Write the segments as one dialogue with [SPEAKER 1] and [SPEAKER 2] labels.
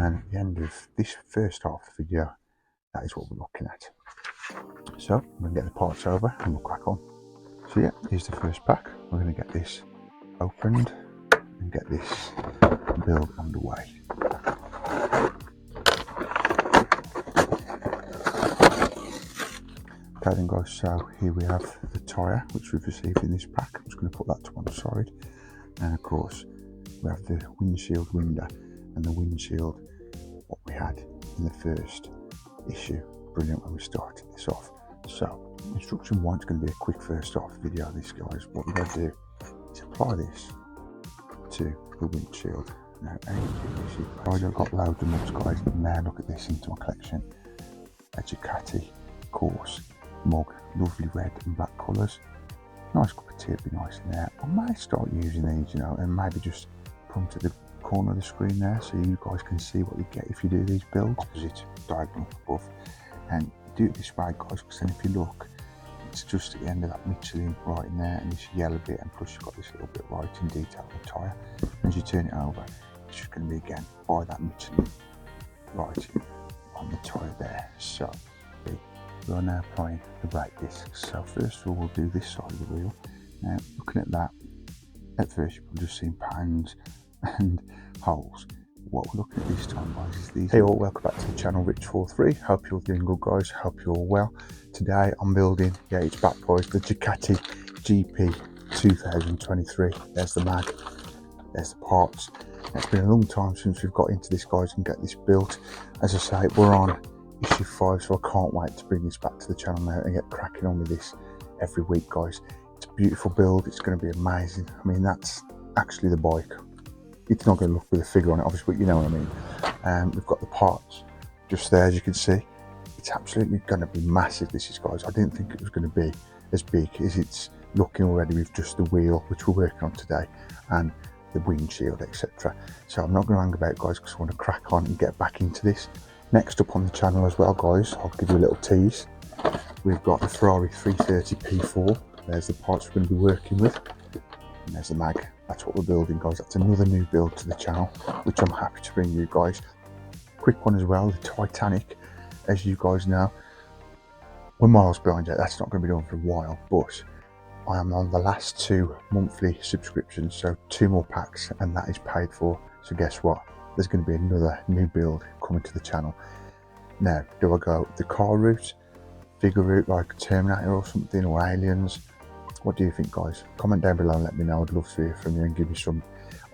[SPEAKER 1] and at the end of this first half of the video, that is what we're looking at. So I'm going to get the parts over and we'll crack on. So yeah, here's the first pack. We're going to get this opened and get this build underway. Okay then guys, so here we have the tyre which we've received in this pack. I'm just going to put that to one side, and of course we have the windshield winder and the windshield what we had in the first issue. Brilliant when we started this off. So instruction 1 is going to be a quick first half video of this guys. What we're going to do is apply this to the windshield. Now I've got loads of mugs guys, and now look at this into my collection. A DUCATI course mug, lovely red and black colours. Nice cup of tea would be nice in there. I might start using these, you know, and maybe just put them to the corner of the screen there so you guys can see what you get if you do these builds. Opposite diagonal above, and do it this way guys, because then if you look, it's just at the end of that Michelin right in there, and this yellow bit, and plus you've got this little bit writing detail on the tyre. As you turn it over, it's just going to be again by that Michelin writing on the tyre there. So we are now applying the brake discs. So first of all we'll do this side of the wheel. Now looking at that, at first you've just seen patterns and holes. What we're looking at this time guys is these. Hey all, welcome back to the channel, Rich43. Hope you're doing good guys, hope you're all well. Today I'm building, yeah it's back guys, the DUCATI GP 2023. There's the mag, there's the parts. It's been a long time since we've got into this guys and get this built. As I say, we're on issue 5, so I can't wait to bring this back to the channel now and get cracking on with this every week guys. It's a beautiful build, it's going to be amazing. I mean, that's actually the bike. It's not going to look with a figure on it obviously, but you know what I mean. We've got the parts just there, as you can see. It's absolutely going to be massive this is guys. I didn't think it was going to be as big as it's looking already with just the wheel which we're working on today and the windshield etc. So I'm not going to hang about guys because I want to crack on and get back into this. Next up on the channel as well guys, I'll give you a little tease. We've got the Ferrari 330 P4. There's the parts we're going to be working with, and there's the mag. That's what we're building guys. That's another new build to the channel which I'm happy to bring you guys. Quick one as well, the Titanic. As you guys know, we're miles behind yet, that's not going to be done for a while, but I am on the last 2 monthly subscriptions, so 2 more packs and that is paid for. So guess what, there's going to be another new build coming to the channel. Now do I go the car route, figure route like Terminator or something, or Aliens? What do you think guys? Comment down below and let me know. I'd love to hear from you and give you some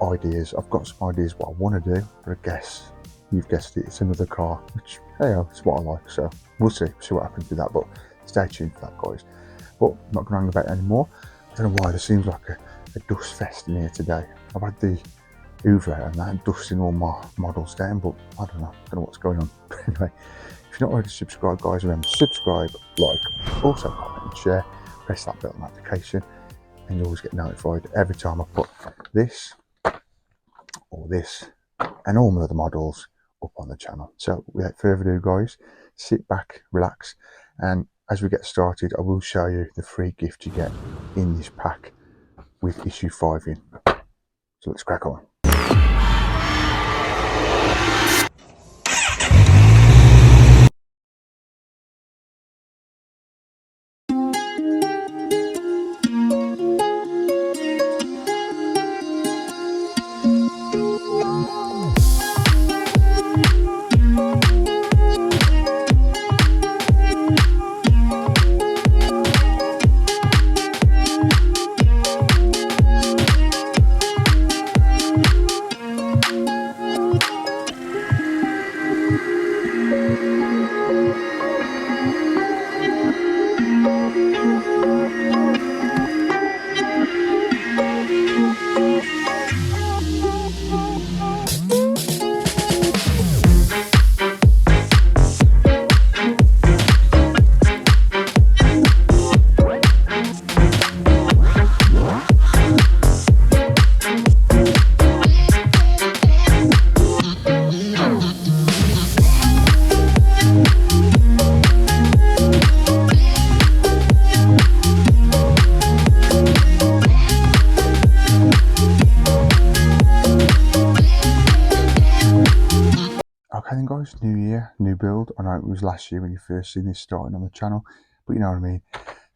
[SPEAKER 1] ideas. I've got some ideas what I want to do, but I guess you've guessed it, it's another car, which hey, it's what I like, so we'll see what happens with that, but stay tuned for that guys. But I'm not going to hang about anymore. I don't know why there seems like a dust fest in here today. I've had the Hoover and that dusting all my models down, but I don't know what's going on. But anyway, if you're not already subscribed guys, remember subscribe, like, also comment and share, press that bell notification, and you always get notified every time I put this or this and all my other models up on the channel. So without further ado guys, sit back, relax, and as we get started I will show you the free gift you get in this pack with issue 5 in. So let's crack on. new year, new build. I know it was last year when you first seen this starting on the channel, but you know what I mean.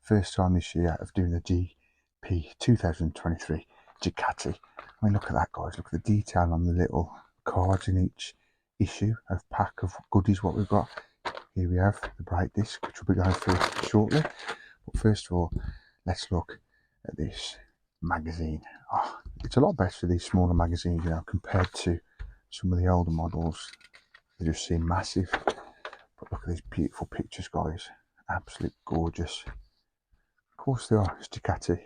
[SPEAKER 1] First time this year of doing the GP 2023 Ducati. I mean, look at that, guys. Look at the detail on the little cards in each issue of pack of goodies what we've got. Here we have the brake disc, which we'll be going through shortly. But first of all, let's look at this magazine. Oh, it's a lot better for these smaller magazines, you know, compared to some of the older models. They just seem massive. But look at these beautiful pictures, guys. Absolutely gorgeous. Of course they are. It's Ducati.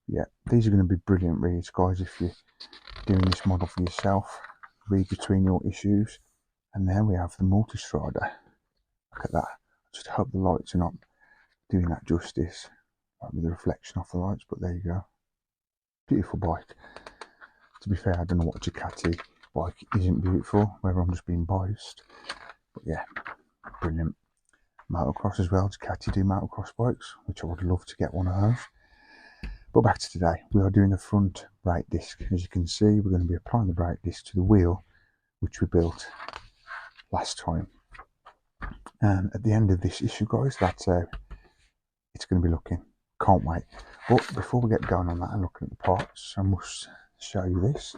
[SPEAKER 1] Yeah, these are going to be brilliant reads, guys, if you're doing this model for yourself. Read between your issues. And then we have the Multistrada. Look at that. I just hope the lights are not doing that justice, like with the reflection off the lights, but there you go. Beautiful bike. To be fair, I don't know what Ducati bike isn't beautiful, whether I'm just being biased. But yeah, brilliant. Motocross as well. Ducati do motocross bikes, which I would love to get one of those. But back to today, we are doing the front brake disc. As you can see, we're going to be applying the brake disc to the wheel, which we built last time. And at the end of this issue, guys, that's how it's going to be looking. Can't wait. But before we get going on that and looking at the parts, I must show you this.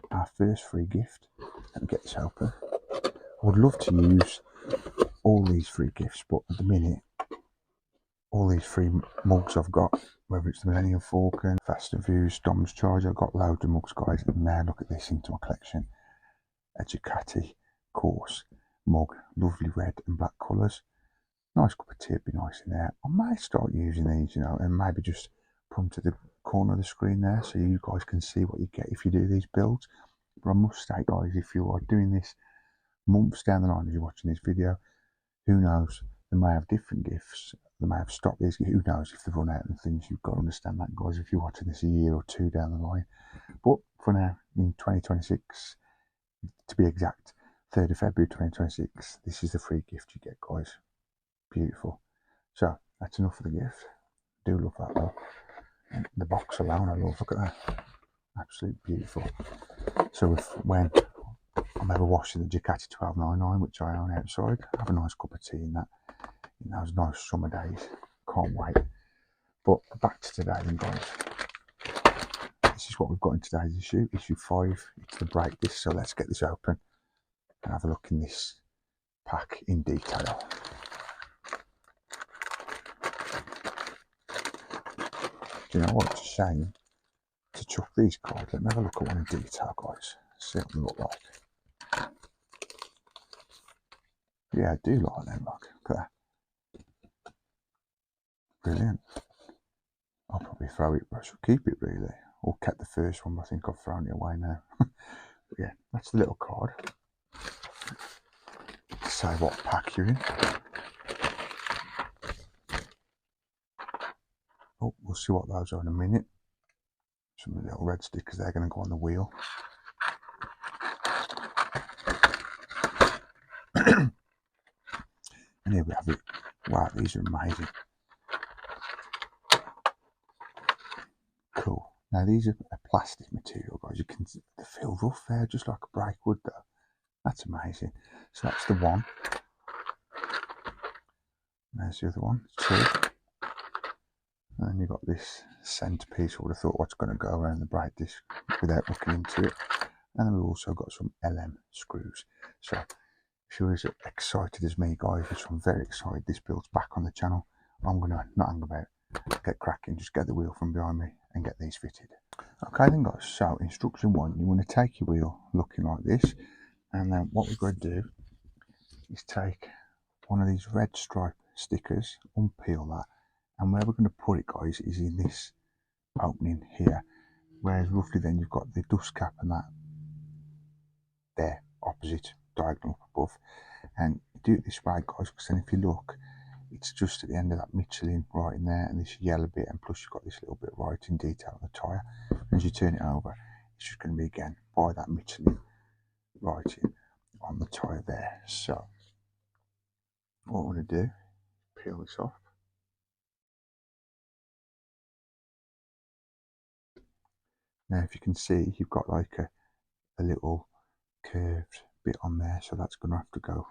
[SPEAKER 1] Our first free gift. Let me get this open. I would love to use all these free gifts, but at the minute, all these free mugs I've got, whether it's the Millennium Falcon, Fast and Furious, Dom's Charge, I've got loads of mugs, guys. And now look at this into my collection. A Ducati course mug, lovely red and black colours. Nice cup of tea would be nice in there. I might start using these, you know, and maybe just put them to the corner of the screen there so you guys can see what you get if you do these builds. But I must say, guys, if you are doing this months down the line as you're watching this video, who knows? They may have different gifts. They may have stopped these. Who knows if they've run out and things? You've got to understand that, guys, if you're watching this a year or two down the line. But for now, in 2026, to be exact, 3rd of February 2026, this is the free gift you get, guys. Beautiful. So that's enough for the gift. I do love that though. And the box alone, I love. Look at that. Absolutely beautiful. So when I'm ever washing the Ducati 1299, which I own outside, have a nice cup of tea in that. In those nice summer days. Can't wait. But back to today then, guys. This is what we've got in today's issue. Issue 5. It's the brake disc. So let's get this open and have a look in this pack in detail. Do you know what? It's a shame to chuck these cards. Let me have a look at one in detail, guys. See what they look like. Yeah, I do like them. Look at that. Brilliant. I'll probably throw it, but I should keep it really. Or kept the first one, but I think I've thrown it away now. But yeah, that's the little card. Say what pack you're in. Oh, we'll see what those are in a minute. Some of the little red stickers, they're going to go on the wheel. And here we have it. Wow, these are amazing. Cool. Now these are a plastic material, guys. You can feel rough there, just like a brake would though. That's amazing. So that's the one. There's the other one, 2. And then you've got this centerpiece. I would have thought what's going to go around the brake disc without looking into it. And then we've also got some LM screws. So if you're as excited as me, guys, which I'm very excited this build's back on the channel, I'm going to not hang about, get cracking, just get the wheel from behind me and get these fitted. Okay then, guys, so instruction 1, you want to take your wheel looking like this, and then what we're going to do is take one of these red stripe stickers, unpeel that, and where we're going to put it, guys, is in this opening here, whereas roughly then you've got the dust cap and that there, opposite, diagonal up above. And do it this way, guys, because then if you look, it's just at the end of that Michelin right in there, and this yellow bit, and plus you've got this little bit right in detail on the tyre. As you turn it over, it's just going to be again by that Michelin writing on the tyre there. So what we're going to do, peel this off. Now if you can see, you've got like a little curved bit on there, so that's going to have to go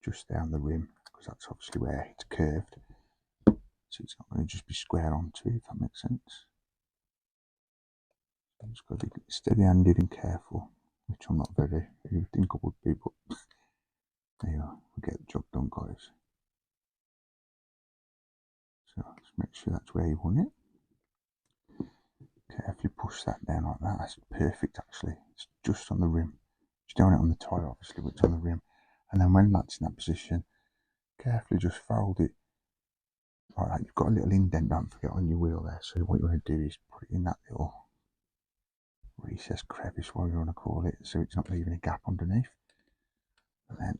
[SPEAKER 1] just down the rim, because that's obviously where it's curved, so it's not going to just be square onto it, if that makes sense. So just got to be steady-handed and careful, which I'm not very, you would think I would be, but there you go, we get the job done, guys. So just make sure that's where you want it. Carefully push that down like that. That's perfect, actually. It's just on the rim. You don't want it on the tyre, obviously, but it's on the rim. And then when that's in that position, carefully just fold it like that. You've got a little indent, don't forget, on your wheel there. So what you want to do is put it in that little recess, crevice, whatever you want to call it, so it's not leaving a gap underneath. And then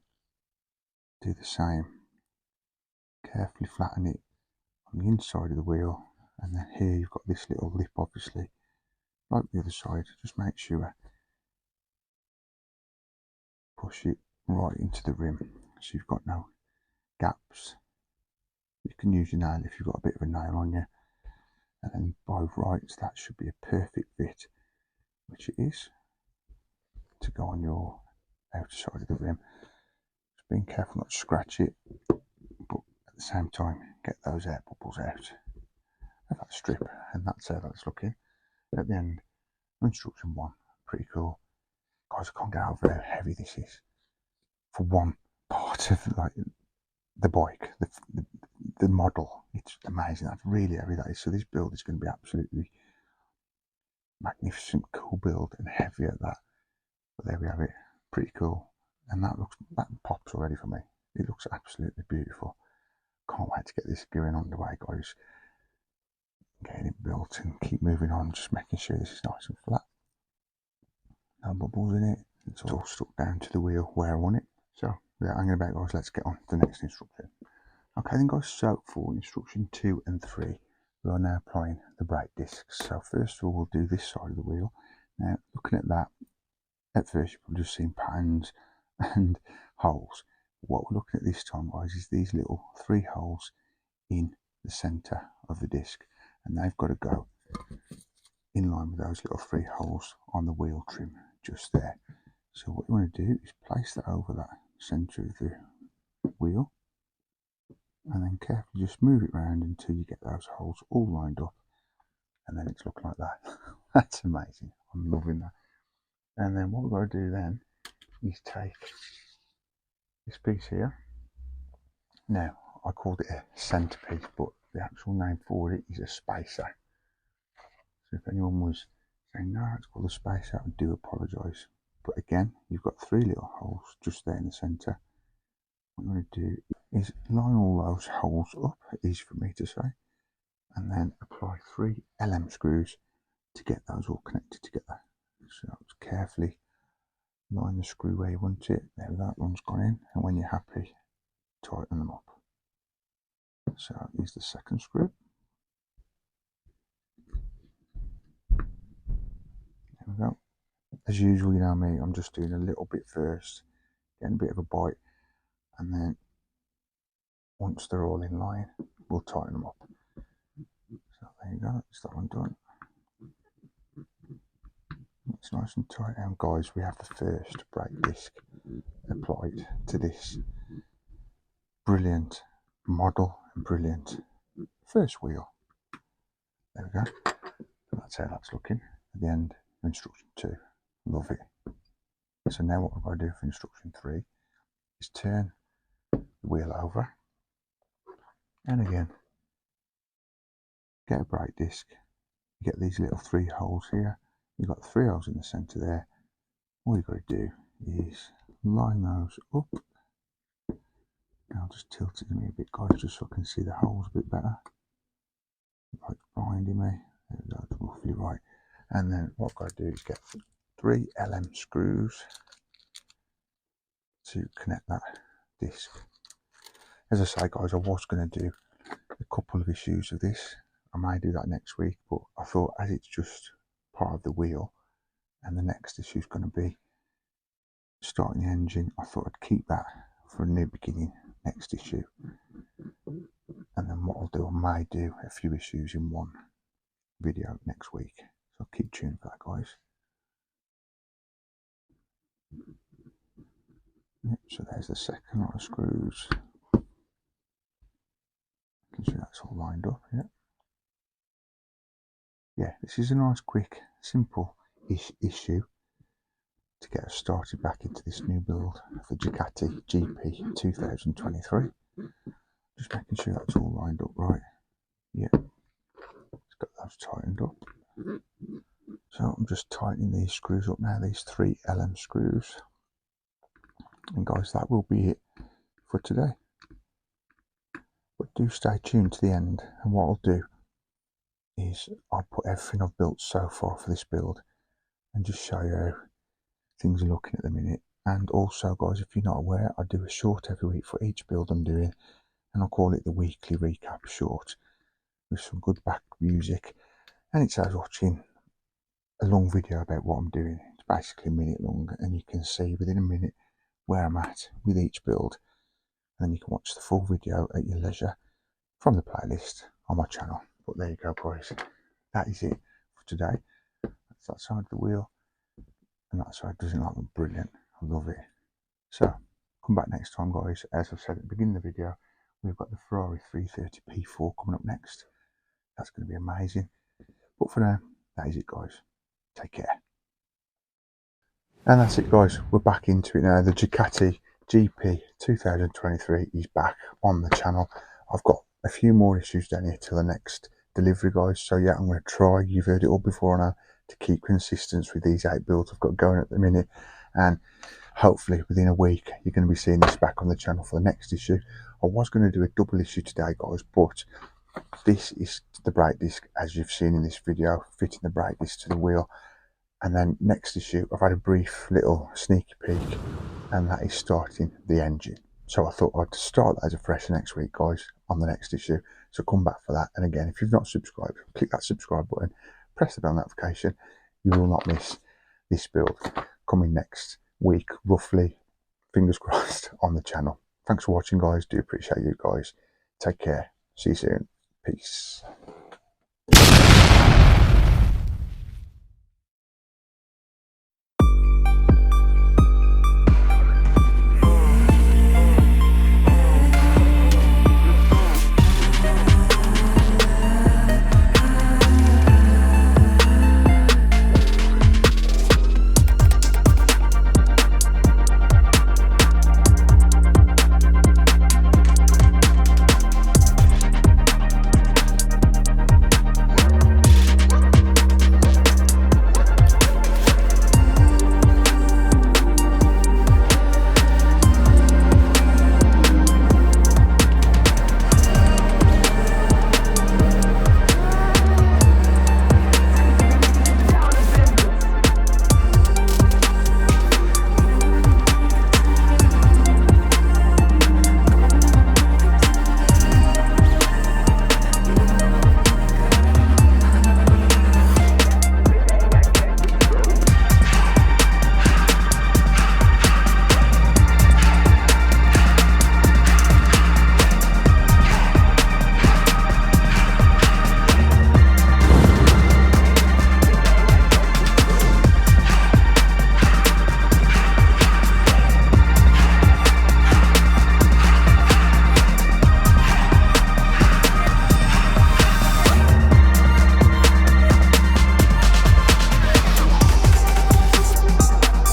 [SPEAKER 1] do the same. Carefully flatten it on the inside of the wheel. And then here you've got this little lip, obviously, like the other side. Just make sure push it right into the rim, so you've got no gaps. You can use your nail if you've got a bit of a nail on you, and then both rights, that should be a perfect fit, which it is, to go on your outer side of the rim. Just being careful not to scratch it, but at the same time get those air bubbles out of that strip. And that's how that's looking at the end of instruction 1. Pretty cool, guys. I can't get over how heavy this is for one part of like the bike, the model. It's amazing. That's really heavy, that is. So this build is going to be absolutely magnificent, cool build, and heavy at that. But there we have it, pretty cool. And that pops already for me. It looks absolutely beautiful. Can't wait to get this gearing underway, guys. Getting it built and keep moving on, just making sure this is nice and flat. No bubbles in it. It's all stuck down to the wheel where I want it. So without hanging about, guys, let's get on to the next instruction. Okay then, guys, so for instruction 2 and 3, we are now applying the brake discs. So first of all, we'll do this side of the wheel. Now, looking at that, at first you've probably just seen patterns and holes. What we're looking at this time, guys, is these little 3 holes in the centre of the disc, and they've got to go in line with those little 3 holes on the wheel trim just there. So what you want to do is place that over that centre of the wheel, and then carefully just move it around until you get those holes all lined up, and then it's looking like that. That's amazing. I'm loving that. And then what we're going to do then is take this piece here. Now, I called it a centerpiece, but the actual name for it is a spacer. So if anyone was saying, no, it's called a spacer, I do apologise. But again, you've got 3 little holes just there in the centre. What I'm going to do is line all those holes up, easy for me to say, and then apply 3 LM screws to get those all connected together. So just carefully line the screw where you want it. There, that one's gone in, and when you're happy, tighten them up. So here's the second screw. There we go. As usual, you know me, I'm just doing a little bit first, getting a bit of a bite, and then once they're all in line, we'll tighten them up. So there you go, that's that one done. It's nice and tight. And guys, we have the first brake disc applied to this brilliant model and brilliant first wheel. There we go. That's how that's looking at the end of instruction 2. Love it. So now what we're going to do for instruction 3 is turn the wheel over, and again get a brake disc. You get these little 3 holes here. You've got 3 holes in the centre there. All you've got to do is line those up. And I'll just tilt it a bit, guys, just so I can see the holes a bit better. Like blinding me. There we go, it's roughly right. And then what I've got to do is get 3 LM screws to connect that disc. As I say, guys, I was going to do a couple of issues of this. I may do that next week, but I thought as it's just part of the wheel, and the next issue is going to be starting the engine, I thought I'd keep that for a new beginning next issue. And then what I'll do, I may do a few issues in one video next week. So keep tuned for that, guys. So there's the second lot of screws. You can see that's all lined up, yeah. Yeah, this is a nice, quick, simple issue to get us started back into this new build of the Ducati GP 2023. Just making sure that's all lined up right. Yeah, it's got those tightened up. So I'm just tightening these screws up now, these 3 LM screws. And guys, that will be it for today. But do stay tuned to the end, and what I'll do is I'll put everything I've built so far for this build and just show you how things are looking at the minute. And also guys, if you're not aware, I do a short every week for each build I'm doing, and I'll call it the weekly recap short with some good back music, and it's as watching a long video about what I'm doing. It's basically a minute long, and you can see within a minute where I'm at with each build, and then you can watch the full video at your leisure from the playlist on my channel. But there you go guys, that is it for today. That's that side of the wheel, and that side doesn't look brilliant. I love it. So come back next time guys. As I said at the beginning of the video, we've got the Ferrari 330 P4 coming up next. That's going to be amazing. But for now, that is it guys. Take care. And that's it guys, we're back into it now. The Ducati GP 2023 is back on the channel. I've got a few more issues down here till the next delivery guys, so yeah, I'm going to try, you've heard it all before now, to keep consistent with these 8 builds I've got going at the minute, and hopefully within a week you're going to be seeing this back on the channel for the next issue. I was going to do a double issue today guys, but this is the brake disc as you've seen in this video, fitting the brake disc to the wheel. And then next issue, I've had a brief little sneaky peek, and that is starting the engine. So I thought I'd start that as a fresh next week, guys, on the next issue. So come back for that. And again, if you've not subscribed, click that subscribe button, press the bell notification. You will not miss this build coming next week, roughly, fingers crossed, on the channel. Thanks for watching, guys. Do appreciate you guys. Take care. See you soon. Peace.